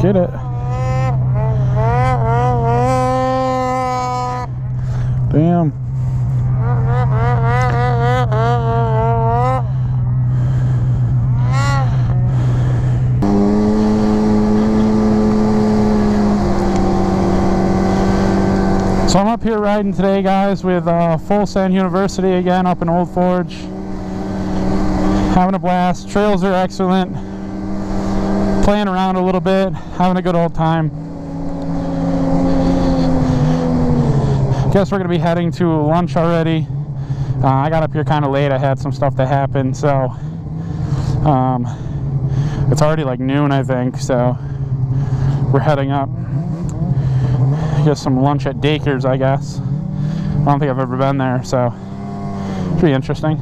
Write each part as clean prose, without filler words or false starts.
Get it. Damn. So I'm up here riding today, guys, with Full Send University again up in Old Forge. Having a blast. Trails are excellent. Playing around a little bit, having a good old time. Guess we're going to be heading to lunch already. I got up here kind of late. I had some stuff that happened, so it's already like noon, I think, so we're heading up. Get some lunch at Daker's, I guess. I don't think I've ever been there, so it's pretty interesting.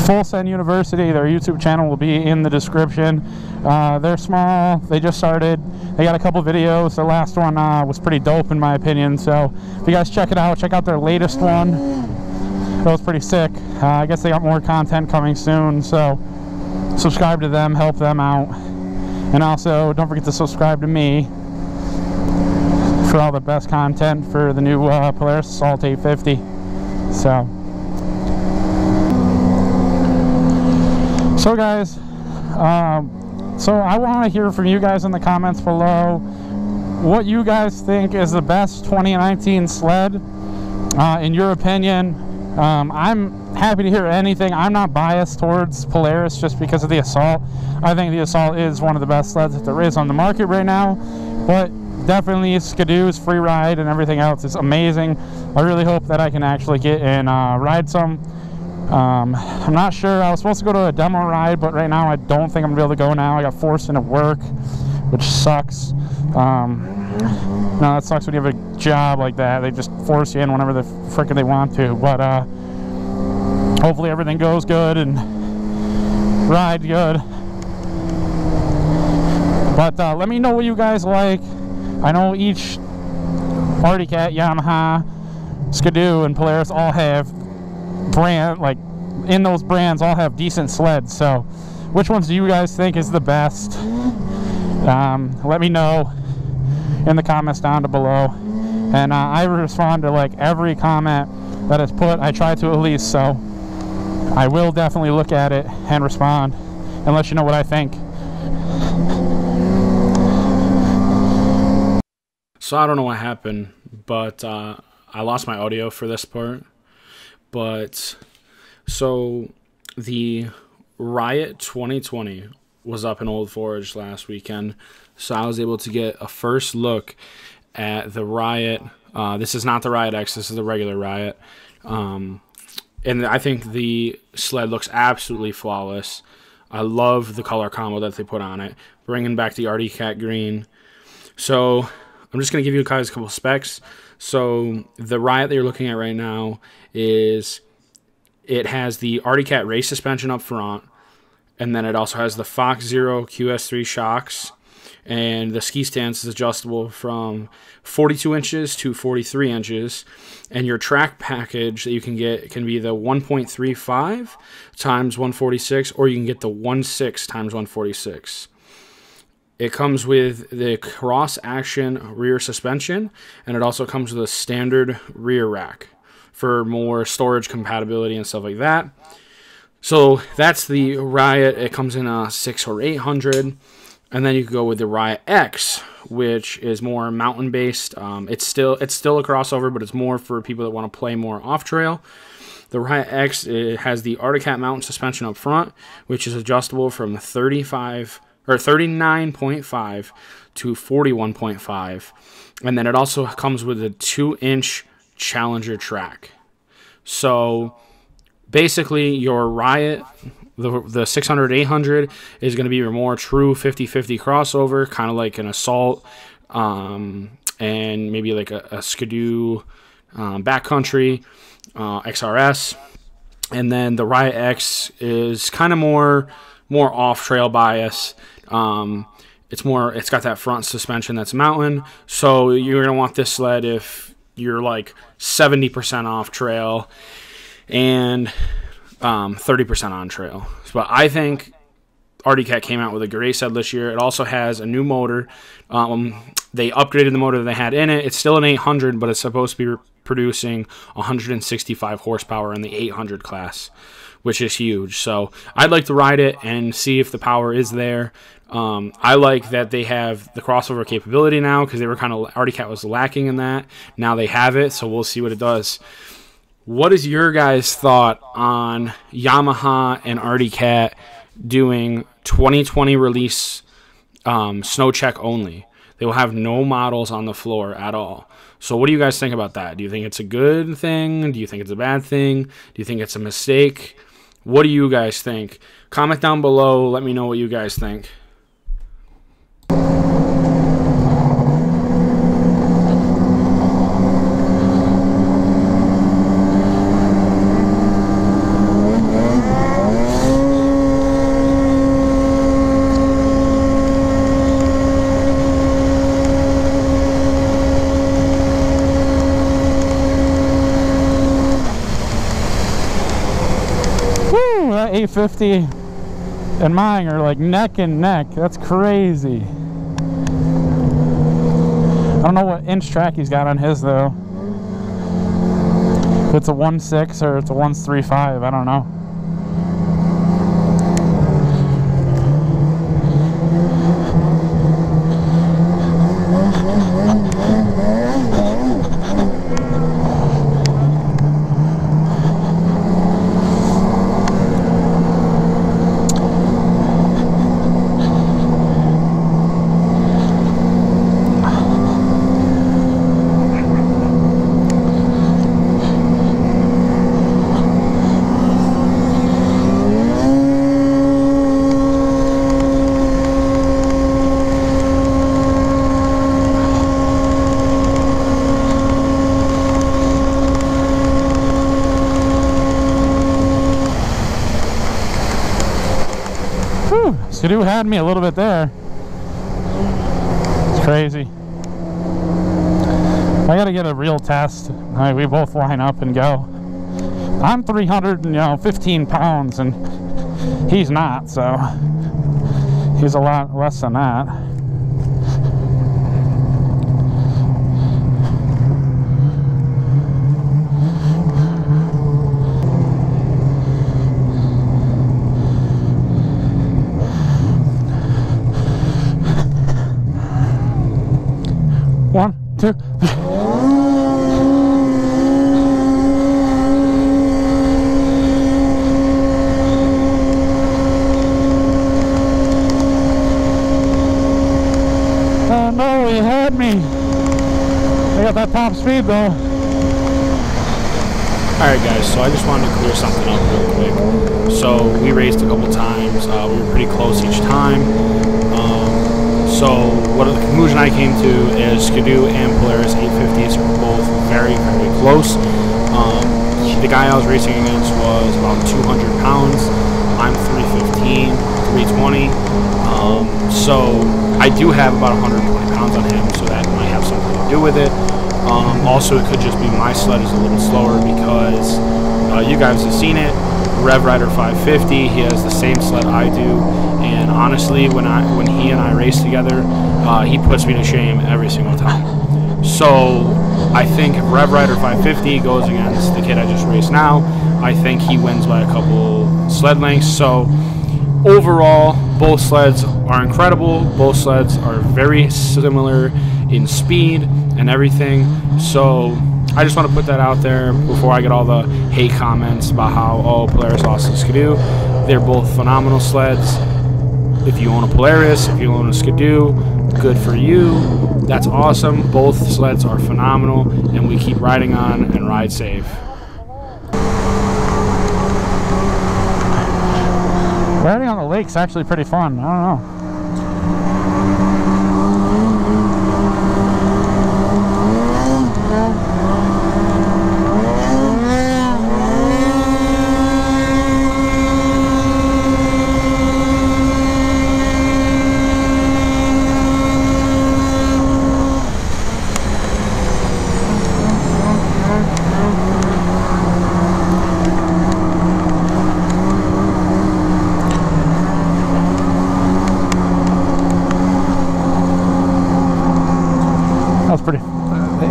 Full Send University, their YouTube channel will be in the description. They're small, they just started, they got a couple videos. Their last one was pretty dope in my opinion, so if you guys check it out, check out their latest one. That was pretty sick. I guess they got more content coming soon, so subscribe to them, help them out. And also, don't forget to subscribe to me for all the best content for the new Polaris Assault 850. So guys, so I want to hear from you guys in the comments below what you guys think is the best 2019 sled in your opinion. I'm happy to hear anything. I'm not biased towards Polaris just because of the Assault. I think the Assault is one of the best sleds that there is on the market right now, but definitely skidoo's free ride and everything else is amazing. I really hope that I can actually get and ride some. I'm not sure. I was supposed to go to a demo ride, but right now I don't think I'm gonna be able to go now. I got forced into work, which sucks. No, that sucks when you have a job like that. They just force you in whenever the frickin' they want to. But hopefully everything goes good and ride good. But let me know what you guys like. I know each Arctic Cat, Yamaha, Skidoo, and Polaris all have brand, like in those brands all have decent sleds. So which ones do you guys think is the best? Let me know in the comments down below, and I respond to like every comment that is put. I try to at least, so I will definitely look at it and respond and let you know what I think. So I don't know what happened, but I lost my audio for this part. But so the Riot 2020 was up in Old Forge last weekend, so I was able to get a first look at the Riot. This is not the Riot X, this is the regular Riot. And I think the sled looks absolutely flawless. I love the color combo that they put on it, bringing back the Arctic Cat green. So I'm just going to give you guys a couple specs. So the Riot that you're looking at right now is, it has the Arctic Cat race suspension up front, and then it also has the Fox Zero QS3 shocks, and the ski stance is adjustable from 42 inches to 43 inches, and your track package that you can get can be the 1.35 times 146, or you can get the 1.6 times 146. It comes with the cross-action rear suspension, and it also comes with a standard rear rack for more storage compatibility and stuff like that. So that's the Riot. It comes in a 600 or 800, and then you can go with the Riot X, which is more mountain-based. It's still a crossover, but it's more for people that want to play more off-trail. The Riot X, it has the Arctic Cat mountain suspension up front, which is adjustable from 39.5 to 41.5, and then it also comes with a 2-inch Challenger track. So basically your Riot, the 600 800 is going to be your more true 50-50 crossover, kind of like an Assault, and maybe like a Skidoo backcountry XRS. And then the Riot X is kind of more off trail bias. It's got that front suspension that's mountain, so you're gonna want this sled if you're like 70% off trail and 30% on trail. But I think Arctic Cat came out with a great sled this year. It also has a new motor. They upgraded the motor they had in it. It's still an 800, but it's supposed to be producing 165 horsepower in the 800 class, which is huge. So I'd like to ride it and see if the power is there. I like that they have the crossover capability now, because they were kind of, Arctic Cat was lacking in that. Now they have it, so we'll see what it does. What is your guys' thought on Yamaha and Arctic Cat doing 2020 release snow check only? They will have no models on the floor at all. So what do you guys think about that? Do you think it's a good thing? Do you think it's a bad thing? Do you think it's a mistake? What do you guys think? Comment down below. Let me know what you guys think. That 850 and mine are like neck and neck. That's crazy. I don't know what inch track he's got on his though. If it's a 1.6 or it's a 1.35, I don't know. Skidoo had me a little bit there. It's crazy. I gotta get a real test. We both line up and go. I'm 315 pounds and he's not, so he's a lot less than that. One, two. Oh no, he had me. I got that top speed though. Alright guys, so I just wanted to clear something up real quick. So we raced a couple times. We were pretty close each time. So what the conclusion I came to is Skidoo and Polaris 850s are both very, very close. The guy I was racing against was about 200 pounds. I'm 315, 320. So I do have about 120 pounds on him, so that might have something to do with it. Also, it could just be my sled is a little slower because you guys have seen it. Rev Rider 550, he has the same sled I do, and honestly, when he and I race together, he puts me to shame every single time. So I think if Rev Rider 550 goes against the kid I just raced now, I think he wins by a couple sled lengths. So overall, both sleds are incredible. Both sleds are very similar in speed and everything. So I just want to put that out there before I get all the hate comments about how, oh, Polaris lost to Skidoo. They're both phenomenal sleds. If you own a Polaris, if you own a Skidoo, good for you. That's awesome. Both sleds are phenomenal, and we keep riding on and ride safe. Riding on the lake's actually pretty fun. I don't know.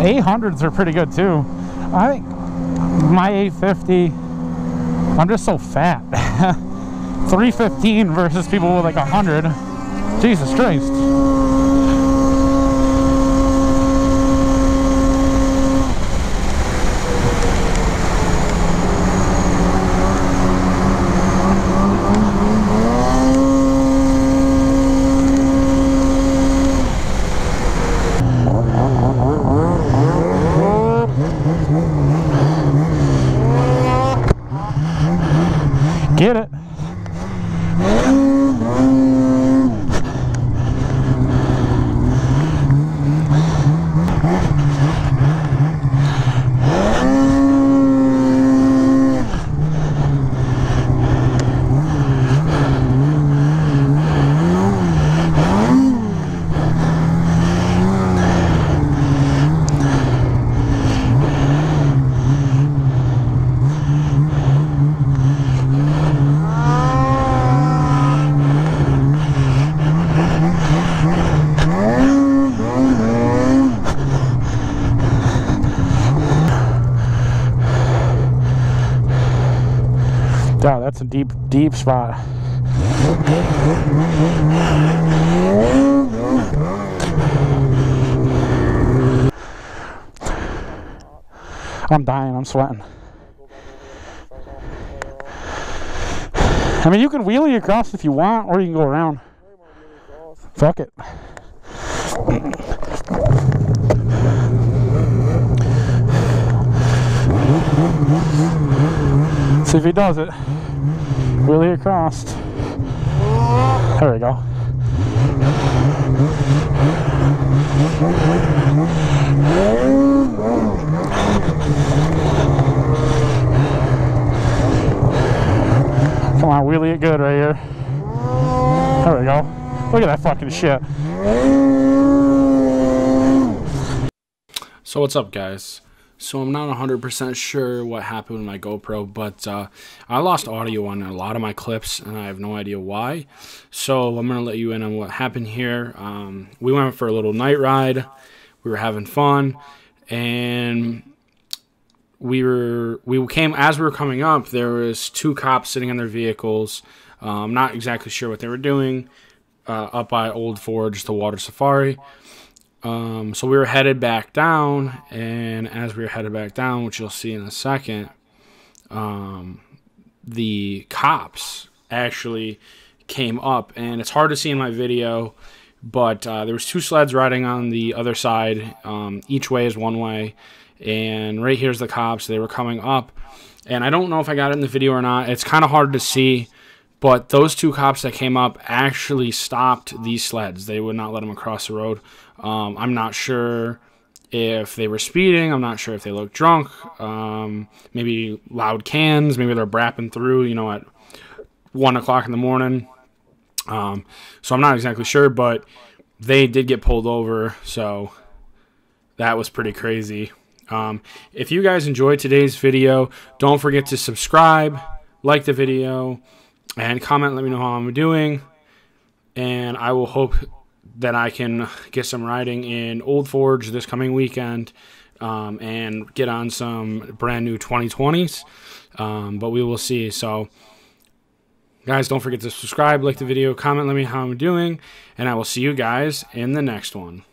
800s are pretty good too. I think my 850, I'm just so fat. 315 versus people with like 100. Jesus Christ. Get it. Wow, that's a deep, deep spot. I'm dying, I'm sweating. I mean, you can wheelie across if you want, or you can go around. Fuck it. See if he does it. Wheelie across. There we go. Come on, wheelie it good right here. There we go. Look at that fucking shit. So what's up, guys? So I'm not 100% sure what happened with my GoPro, but I lost audio on a lot of my clips, and I have no idea why. So I'm going to let you in on what happened here. We went for a little night ride. We were having fun, and we came as we were coming up. There was two cops sitting in their vehicles. I'm not exactly sure what they were doing up by Old Forge, the water safari. So we were headed back down, and as we were headed back down, which you'll see in a second, the cops actually came up, and it's hard to see in my video, but there was two sleds riding on the other side. Each way is one way, and right here's the cops. They were coming up, and I don't know if I got it in the video or not. It's kind of hard to see, but those two cops that came up actually stopped these sleds. They would not let them across the road. I'm not sure if they were speeding. I'm not sure if they looked drunk. Maybe loud cans. Maybe they're brapping through, you know, at 1 o'clock in the morning. So I'm not exactly sure, but they did get pulled over. So that was pretty crazy. If you guys enjoyed today's video, don't forget to subscribe, like the video, and comment. Let me know how I'm doing. And I will hope that I can get some riding in Old Forge this coming weekend, and get on some brand new 2020s, but we will see. So guys, don't forget to subscribe, like the video, comment, let me know how I'm doing, and I will see you guys in the next one.